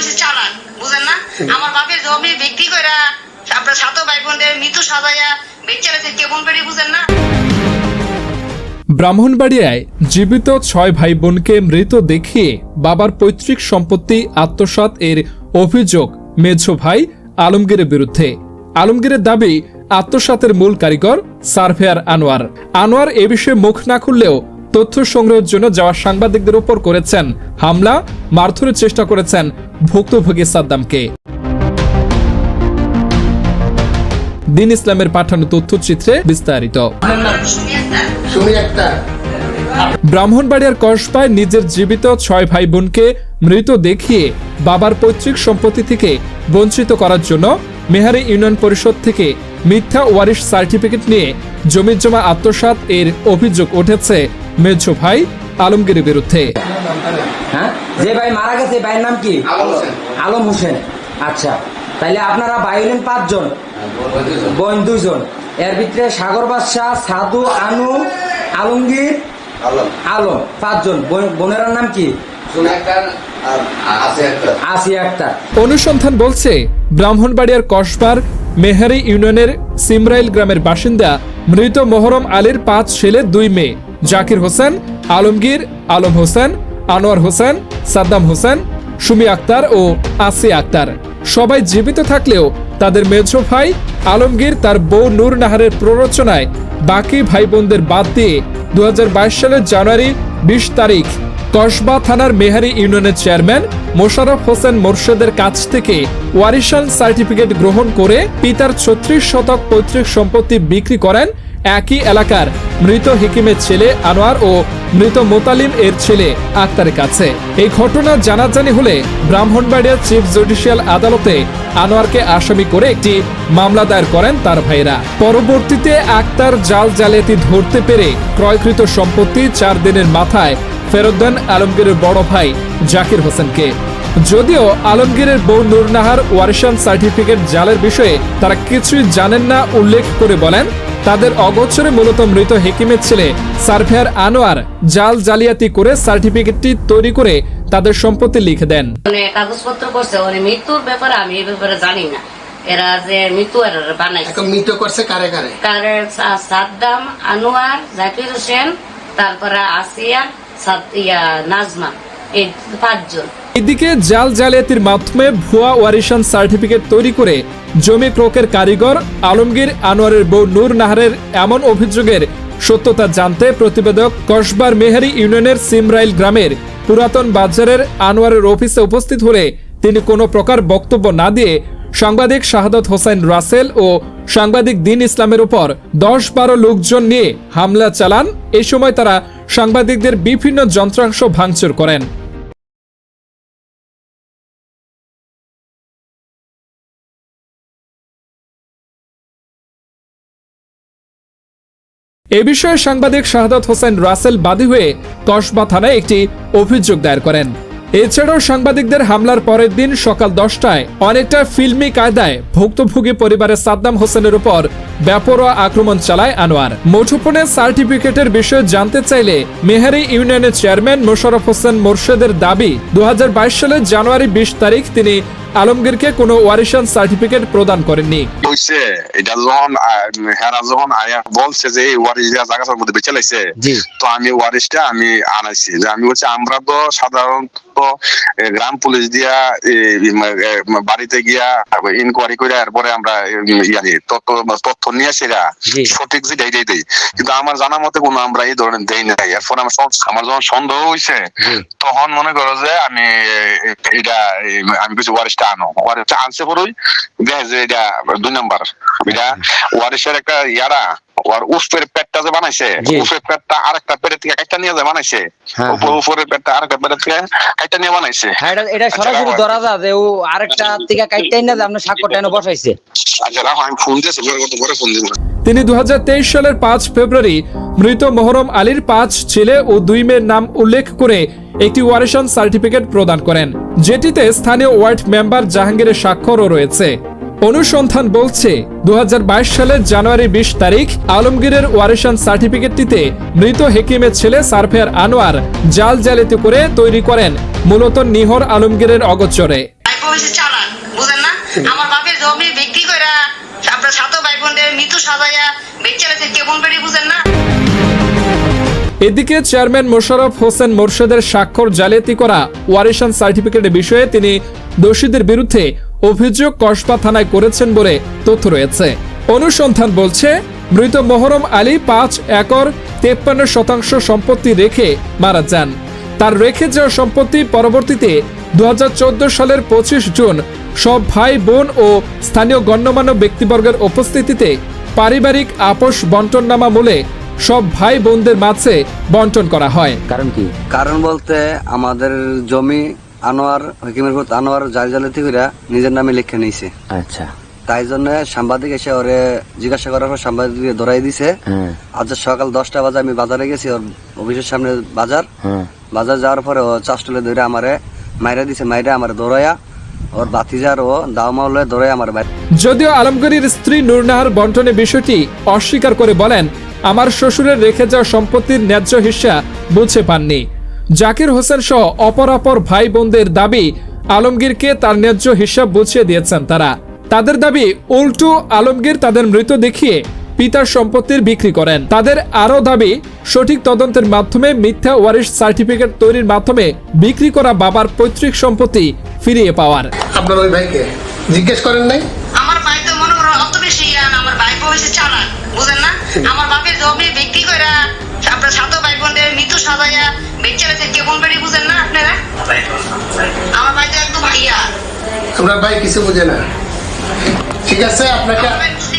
হচ্ছে চালান, বুঝেন না? আমার বাপের জমি বিক্রি করে আপনার সাত ভাই বোনদের মৃত্যু সাজাইয়া বেচারা কেমন বেড়ে, বুঝেন না? ব্রাহ্মণবাড়িয়ায় জীবিত 6 ভাই বোনকে মৃত দেখিয়ে বাবার পৈতৃক সম্পত্তি আত্মসাৎ এর অভিযোগ মেঝ ভাই আলমগীরের বিরুদ্ধে। আলমগীরের দাবি, আত্মসাতের মূল কারিগর সার্ভেয়ার আনোয়ার। আনোয়ার এ বিষয়ে মুখ না খুললেও তথ্য সংগ্রহের জন্য যাওয়া সাংবাদিকদের উপর করেছেন হামলা, মারধরের চেষ্টা করেছেন ভুক্তভোগী সাদ্দামকে। দিন ইসলামের পাঠানো তথ্যচিত্রে বিস্তারিত। ব্রাহ্মণবাড়িয়ার কসবায় নিজের জীবিত 6 ভাই বোনকে মৃত দেখিয়ে বাবার পৈতৃক সম্পত্তি থেকে বঞ্চিত করার জন্য মেহারি ইউনিয়ন পরিষদ থেকে মিথ্যা ওয়ারিশ সার্টিফিকেট নিয়ে জমিজমা আত্মসাৎ এর অভিযোগ উঠেছে মেঝ ভাই আলমগীরের বিরুদ্ধে। যে ভাই মারা গেছে ভাইয়ের নাম কি? আলম হোসেন। আচ্ছা, তাইলে আপনারা ভাই হলেন 5 জন, বোন 2 জন। এর ভিতরে সাগর বাদশাহ, সাধু, আনু, আলমগীর, আলম 5 জন। বোনের নাম কি? আসিয়া আক্তার। অনুসন্ধান বলছে, ব্রাহ্মণবাড়িয়ার কসবার মেহারি ইউনিয়নের সিমরাইল গ্রামের বাসিন্দা মৃত মোহরম আলীর 5 ছেলে 2 মেয়ে জাকির হোসেন, আলমগীর, আলম হোসেন, আনোয়ার হোসেন, সাদ্দাম হোসেন, সুমি আক্তার ও আসিয়া আক্তার সবাই জীবিত থাকলেও তাদের মেঝ ভাই আলমগীর তার বউ নূর নাহারের প্ররোচনায় বাকি ভাই বোনদের বাদ দিয়ে 2022 সালের জানুয়ারি 20 তারিখ কসবা থানার মেহারি ইউনিয়নের চেয়ারম্যান মোশাররফ হোসেন মোরশেদের কাছ থেকে ওয়ারিশান সার্টিফিকেট গ্রহণ করে পিতার 36 শতক পৈতৃক সম্পত্তি বিক্রি করেন একই এলাকার মৃত হিকিমের ছেলে আনোয়ার ও মৃত মোতালিম এর ছেলে আক্তারের কাছে। এই ঘটনা জানাজানি হলে ব্রাহ্মণবাড়িয়া চিফ জুডিশিয়াল আদালতে আনোয়ারকে আসামি করে একটি মামলা দায়ের করেন তার ভাইরা। পরবর্তীতে আক্তার জাল জালিয়াতি ধরতে পেরে ক্রয়কৃত সম্পত্তি 4 দিনের মাথায় ফেরত দেন আলমগীরের বড় ভাই জাকির হোসেনকে। যদিও আলমগীরের বউ নূর নাহার ওয়ারিশান সার্টিফিকেট জালের বিষয়ে তারা কিছুই জানেন না উল্লেখ করে বলেন, তাদের অগোচরে মূলত মৃত হেকিমের ছেলে সার্ভেয়ার আনোয়ার জাল জালিয়াতি করে সার্টিফিকেটটি তৈরি করে তাদের সম্পত্তি লিখে দেন। কাগজপত্র করছে, মৃত্যুর ব্যাপারে আমি এই ব্যাপারে জানি না। এরা যে মৃত্যু বানাইছে, মৃত্যু করছে কারে কারে? সাদ্দাম, আনোয়ার, জাকির হোসেন, তারপরে আসিয়া, নাজমা, এই 5 জন। এদিকে জাল জালিয়াতির মাধ্যমে ভুয়া ওয়ারিশান সার্টিফিকেট তৈরি করে জমি ক্রয়ের কারিগর আলমগীর আনোয়ারের বউ নূর নাহারের এমন অভিযোগের সত্যতা জানতে প্রতিবেদক কসবার মেহারি ইউনিয়নের সিমরাইল গ্রামের পুরাতন বাজারের আনোয়ারের অফিসে উপস্থিত হলে তিনি কোনো প্রকার বক্তব্য না দিয়ে সাংবাদিক শাহাদত হোসেন রাসেল ও সাংবাদিক দিন ইসলামের উপর 10-12 লোকজন নিয়ে হামলা চালান। এই সময় তারা সাংবাদিকদের বিভিন্ন যন্ত্রাংশ ভাঙচুর করেন। এ বিষয়ে সাংবাদিক শাহাদত হোসেন রাসেল বাদী হয়ে কসবা থানায় একটি অভিযোগ দায়ের করেন। এছাড়াও সাংবাদিকদের হামলার পরের দিন সকাল 10টায় অনেকটা ফিল্মি কায়দায় ভুক্তভোগী পরিবারের সাদ্দাম হোসেনের উপর বেপরোয়া আক্রমণ চালায় আনোয়ার। মুঠোফোনের সার্টিফিকেটের বিষয়ে জানতে চাইলে মেহারি ইউনিয়নের চেয়ারম্যান মোশাররফ হোসেন মোরশেদের দাবি, 2022 সালের জানুয়ারি 20 তারিখ তিনি আলমগীরকে কোনো ওয়ারিশান সার্টিফিকেট প্রদান করেননি। এটা যখন আয়া বলছে যে ওয়ারিশ জায়গার মধ্যে বেঁচে লাইছে, তো আমি ওয়ারিশটা আমি আনাইছি যে আমি বলছি আমরা তো সাধারণত গ্রাম পুলিশ দিয়া বাড়িতে গিয়া ইনকোয়ারি করে এরপরে আমরা তথ্য নিয়ে সেরা সঠিক যেটা এটাই দেই, কিন্তু আমার জানা মতে কোনো আমরা এই ধরনের দেই নাই। এরপর আমার যখন সন্দেহ হয়েছে তখন মনে করো যে আমি এটা আমি কিছু ওয়ারিশটা আনো, ওয়ারিশটা আনছে পরই দেখে যে এটা 2 নাম্বার, এটা ওয়ারিশের একটা ইয়ারা ওর উপরের পেটটা যে বানাইছে, উপরের পেটটা আরেকটা পেটের থেকে কাটটা নিয়ে যে বানাইছে, উপরের পেটটা আরেকটা পেটের থেকে কাটটা নিয়ে বানাইছে। এটা সরাসরি ধরা যায় যে ও আরেকটা থেকে কাটটাই না যে আপনি সাক্ষ্যটা এনে বসাইছে। আচ্ছা রাখো, আমি ফোন দিয়েছি, পরে ফোন দিব। তিনি 2023 সালের 5 ফেব্রুয়ারি মৃত মোহরম আলীর 5 ছেলে ও 2 মেয়ের নাম উল্লেখ করে একটি ওয়ারিশান সার্টিফিকেট প্রদান করেন, যেটিতে স্থানীয় ওয়ার্ড মেম্বার জাহাঙ্গীরের স্বাক্ষরও রয়েছে। অনুসন্ধান বলছে 2022 সালের জানুয়ারি 20 তারিখ আলমগীরের ওয়ারিশান সার্টিফিকেটটিতে মৃত হেকিমের ছেলে সার্ভেয়ার আনোয়ার জাল জালিয়াতি করে তৈরি করেন, মূলত নিহর আলমগীরের অগোচরে। হয়েছে চালাক, বুঝেন না? আমার বাপের জমি বিক্রি করে আপনার সাত ভাই বোনদের মৃত্যু সাজাইয়া বেঁচে আছে কেমন বেড়ি, বুঝেন না? এদিকে চেয়ারম্যান মোশাররফ হোসেন মোরশেদের স্বাক্ষর জালিয়াতি করা ওয়ারিশান সার্টিফিকেটের বিষয়ে তিনি দোষীদের বিরুদ্ধে অভিযোগ কসবা থানায় করেছেন বলে তথ্য রয়েছে। অনুসন্ধান বলছে মৃত মোহরম আলী 5 একর 53% সম্পত্তি রেখে মারা যান। তার রেখে যাওয়া সম্পত্তি পরবর্তীতে 2014 সালের 25 জুন সব ভাই বোন ও স্থানীয় গণ্যমান্য ব্যক্তিবর্গের উপস্থিতিতে পারিবারিক আপোষ বন্টননামা মূলে সব ভাই বোনদের মাঝে বন্টন করা হয়। কারণ কি? কারণ বলতে আমাদের জমি আনোয়ার হকিমের পুত আনোয়ার জালিয়াতি করে নিজের নামে লিখে নিয়েছে। আচ্ছা, তাই জন্য সাংবাদিক এসে ওরে জিজ্ঞাসা করার পর সাংবাদিক ধরাই দিছে। আজ সকাল 10টা বাজে আমি বাজারে গেছি, ওর অফিসের সামনে বাজার যাওয়ার পরে ও চাষটুলে ধরে আমারে মাইরা দিছে, মাইরা আমার দৌড়াইয়া ওর বাতিজার ও দাওমাউলে দৌড়াই আমার বাড়ি। যদিও আলমগীরের স্ত্রী নূরনাহার বন্টনের বিষয়টি অস্বীকার করে বলেন, আমার শ্বশুরের রেখে যাওয়া সম্পত্তির ন্যায্য হিস্সা বুঝে পাননি। জাকির হোসেন সহ অপরাপর ভাই বোনদের দাবি আলমগীরকে তার ন্যায্য হিসাব বুঝিয়ে দিয়েছেন তারা। তাদের দাবি উল্টো আলমগীর তাদের মৃত দেখিয়ে পিতার সম্পত্তির বিক্রি করেন। তাদের আরও দাবি সঠিক তদন্তের মাধ্যমে মিথ্যা ওয়ারিশ সার্টিফিকেট তৈরির মাধ্যমে বিক্রি করা বাবার পৈতৃক সম্পত্তি ফিরিয়ে পাওয়ার। আপনার ওই ভাইকে জিজ্ঞেস করেন নাই? আমার ভাই তো মনে করেন অত বেশি জ্ঞান, আমার ভাই হয়েছে চালাক, বুঝেন না? আমার বাপের জমি বিক্রি করে আপনার সাত ভাই বোনদের মৃত্যু সাজাইয়া বেঁচে আছে কেমন বেড়ি, বুঝেন না আপনারা? আমার ভাই তো একদম ভাইয়া, আপনার ভাই কিছু বুঝে না। ঠিক আছে, আপনাকে আমার ভাই বুঝতে